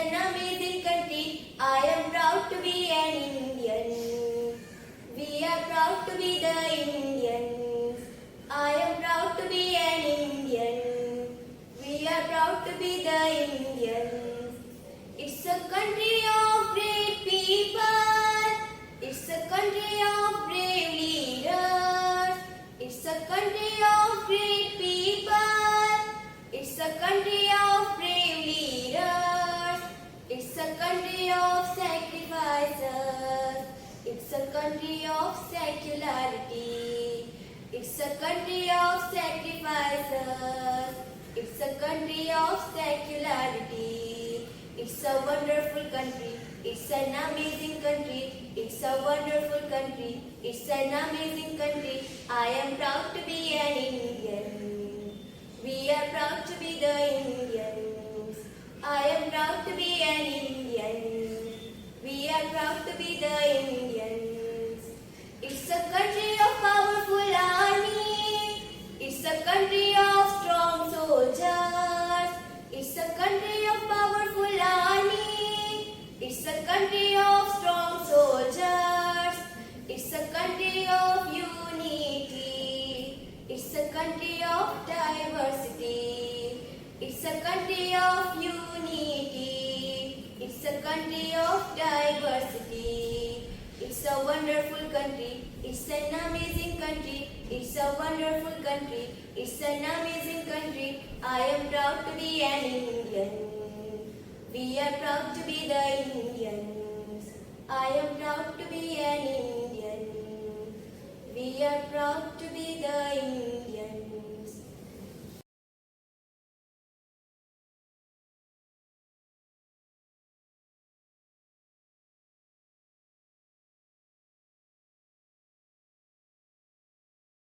an amazing country. I am proud to be an Indian. We are proud to be the Indians. I am proud to be an Indian. We are proud to be the Indians. It's a country of great people. It's a country of brave leaders. It's a country of great people. It's a country of brave leaders. It's a country of sacrifices. It's a country of secularity. It's a country of sacrifices. It's a country of secularity. It's a wonderful country. It's an amazing country. It's a wonderful country. It's an amazing country. I am proud to be an Indian. We are proud to be the Indians. I am proud to be an Indian. We are proud to be the Indians. It's a country of powerful army. It's a country of strong soldiers. It's a country of powerful army. It's a country of strong soldiers. It's a country of unity. It's a country of diversity. It's a country of unity. It's a country of diversity. It's a wonderful country. It's an amazing country. It's a wonderful country. It's an amazing country. I am proud to be an Indian. We are proud to be the Indians. I am proud to be an Indian. We are proud to be the Indians.